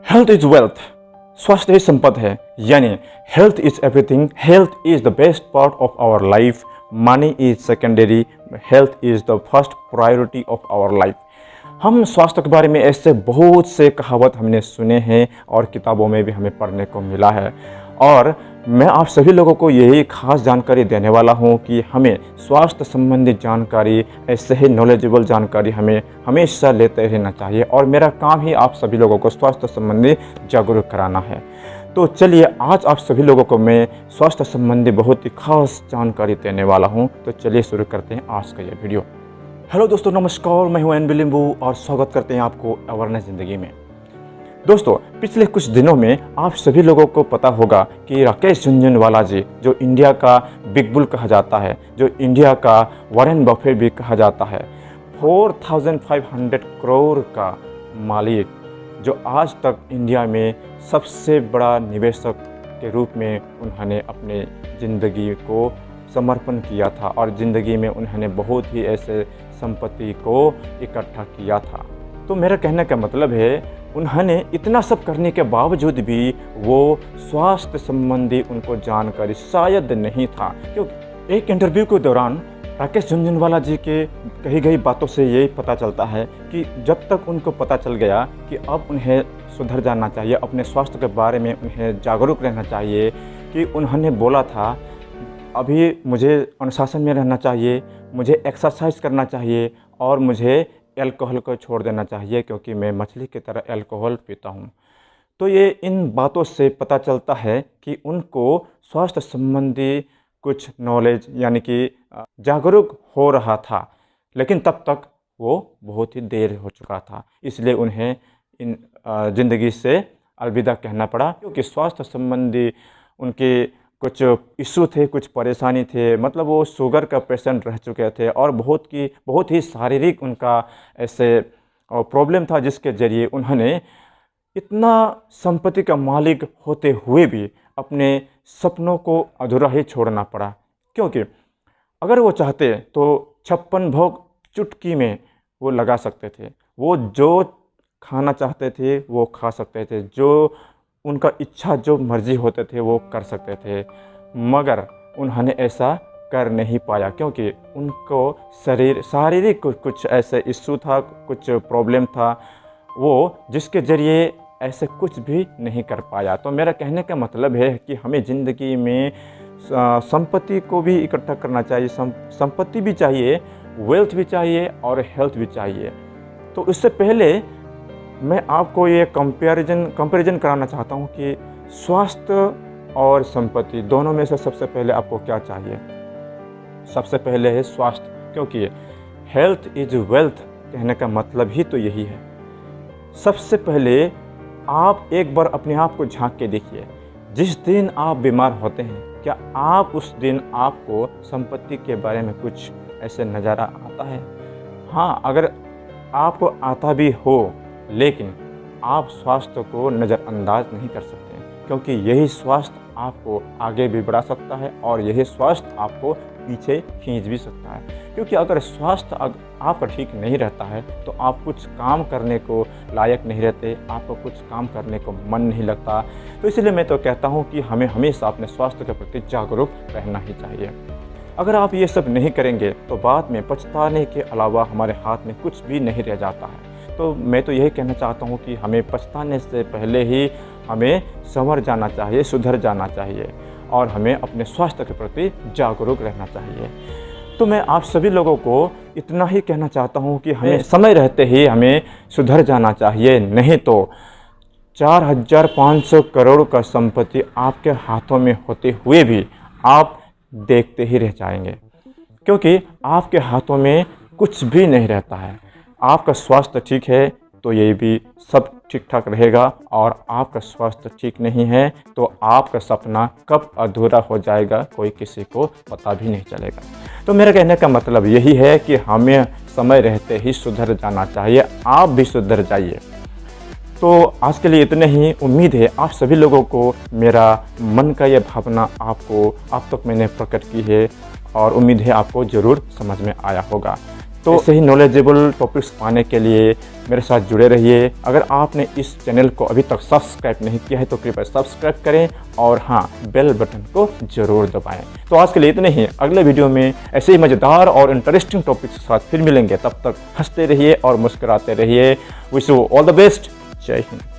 Health is wealth, स्वास्थ्य ही संपत्ति है। यानी health is everything, health is the best part of our life, money is secondary, health is the first priority of our life. हम स्वास्थ्य के बारे में ऐसे बहुत से कहावत हमने सुने हैं और किताबों में भी हमें पढ़ने को मिला है। और मैं आप सभी लोगों को यही खास जानकारी देने वाला हूं कि हमें स्वास्थ्य संबंधित जानकारी, ऐसे ही नॉलेजेबल जानकारी हमें हमेशा लेते रहना चाहिए। और मेरा काम ही आप सभी लोगों को स्वास्थ्य संबंधी जागरूक कराना है। तो चलिए आज आप सभी लोगों को मैं स्वास्थ्य संबंधी बहुत ही खास जानकारी देने वाला हूँ। तो चलिए शुरू करते हैं आज का ये वीडियो। हेलो दोस्तों, नमस्कार। मैं हूं एनबी लिंबू और स्वागत करते हैं आपको अवेयरनेस ज़िंदगी में। दोस्तों, पिछले कुछ दिनों में आप सभी लोगों को पता होगा कि राकेश झुनझुनवाला जी, जो इंडिया का बिग बुल कहा जाता है, जो इंडिया का वॉरेन बफेट भी कहा जाता है, 4500 करोड़ का मालिक, जो आज तक इंडिया में सबसे बड़ा निवेशक के रूप में उन्होंने अपने ज़िंदगी को समर्पण किया था और ज़िंदगी में उन्होंने बहुत ही ऐसे संपत्ति को इकट्ठा किया था। तो मेरा कहने का मतलब है, उन्होंने इतना सब करने के बावजूद भी वो स्वास्थ्य संबंधी उनको जानकारी शायद नहीं था। क्योंकि एक इंटरव्यू के दौरान राकेश झुनझुनवाला जी के कही गई बातों से यही पता चलता है कि जब तक उनको पता चल गया कि अब उन्हें सुधर जाना चाहिए, अपने स्वास्थ्य के बारे में उन्हें जागरूक रहना चाहिए, कि उन्होंने बोला था अभी मुझे अनुशासन में रहना चाहिए, मुझे एक्सरसाइज करना चाहिए और मुझे अल्कोहल को छोड़ देना चाहिए, क्योंकि मैं मछली की तरह अल्कोहल पीता हूँ। तो ये इन बातों से पता चलता है कि उनको स्वास्थ्य संबंधी कुछ नॉलेज यानी कि जागरूक हो रहा था, लेकिन तब तक वो बहुत ही देर हो चुका था। इसलिए उन्हें इन ज़िंदगी से अलविदा कहना पड़ा, क्योंकि स्वास्थ्य संबंधी उनके कुछ इशू थे, कुछ परेशानी थे। मतलब वो शुगर का पेशेंट रह चुके थे और बहुत ही शारीरिक उनका ऐसे प्रॉब्लम था, जिसके ज़रिए उन्होंने इतना संपत्ति का मालिक होते हुए भी अपने सपनों को अधूरा ही छोड़ना पड़ा। क्योंकि अगर वो चाहते तो 56 भोग चुटकी में वो लगा सकते थे। वो जो खाना चाहते थे वो खा सकते थे, जो उनका इच्छा जो मर्जी होते थे वो कर सकते थे, मगर उन्होंने ऐसा कर नहीं पाया, क्योंकि उनको शारीरिक कुछ ऐसे इशू था, कुछ प्रॉब्लम था, वो जिसके ज़रिए ऐसे कुछ भी नहीं कर पाया। तो मेरा कहने का मतलब है कि हमें ज़िंदगी में संपत्ति को भी इकट्ठा करना चाहिए, संपत्ति भी चाहिए, वेल्थ भी चाहिए और हेल्थ भी चाहिए। तो इससे पहले मैं आपको ये कंपैरिजन कराना चाहता हूँ कि स्वास्थ्य और संपत्ति दोनों में से सबसे पहले आपको क्या चाहिए। सबसे पहले है स्वास्थ्य, क्योंकि हेल्थ इज वेल्थ कहने का मतलब ही तो यही है। सबसे पहले आप एक बार अपने आप को झांक के देखिए। जिस दिन आप बीमार होते हैं, क्या आप उस दिन आपको संपत्ति के बारे में कुछ ऐसे नज़ारा आता है? हाँ, अगर आपको आता भी हो, लेकिन आप स्वास्थ्य को नज़रअंदाज नहीं कर सकते, क्योंकि यही स्वास्थ्य आपको आगे भी बढ़ा सकता है और यही स्वास्थ्य आपको पीछे खींच भी सकता है। क्योंकि अगर स्वास्थ्य आपका ठीक नहीं रहता है तो आप कुछ काम करने को लायक नहीं रहते, आपको कुछ काम करने को मन नहीं लगता। तो इसलिए मैं तो कहता हूँ कि हमें हमेशा अपने स्वास्थ्य के प्रति जागरूक रहना ही चाहिए। अगर आप ये सब नहीं करेंगे तो बाद में पछताने के अलावा हमारे हाथ में कुछ भी नहीं रह जाता है। तो मैं तो यही कहना चाहता हूँ कि हमें पछताने से पहले ही हमें संवर जाना चाहिए, सुधर जाना चाहिए और हमें अपने स्वास्थ्य के प्रति जागरूक रहना चाहिए। तो मैं आप सभी लोगों को इतना ही कहना चाहता हूँ कि हमें समय रहते ही हमें सुधर जाना चाहिए, नहीं तो 4500 करोड़ का संपत्ति आपके हाथों में होते हुए भी आप देखते ही रह जाएंगे, क्योंकि आपके हाथों में कुछ भी नहीं रहता है। आपका स्वास्थ्य ठीक है तो ये भी सब ठीक ठाक रहेगा, और आपका स्वास्थ्य ठीक नहीं है तो आपका सपना कब अधूरा हो जाएगा कोई किसी को पता भी नहीं चलेगा। तो मेरा कहने का मतलब यही है कि हमें समय रहते ही सुधर जाना चाहिए। आप भी सुधर जाइए। तो आज के लिए इतने ही। उम्मीद है आप सभी लोगों को मेरा मन का यह भावना आप तक मैंने प्रकट की है, और उम्मीद है आपको ज़रूर समझ में आया होगा। तो ऐसे ही नॉलेजेबल टॉपिक्स पाने के लिए मेरे साथ जुड़े रहिए। अगर आपने इस चैनल को अभी तक सब्सक्राइब नहीं किया है तो कृपया सब्सक्राइब करें और हाँ, बेल बटन को जरूर दबाएं। तो आज के लिए इतने ही। अगले वीडियो में ऐसे ही मज़ेदार और इंटरेस्टिंग टॉपिक्स के साथ फिर मिलेंगे। तब तक हंसते रहिए और मुस्कुराते रहिए। Wish you all the best. जय हिंद।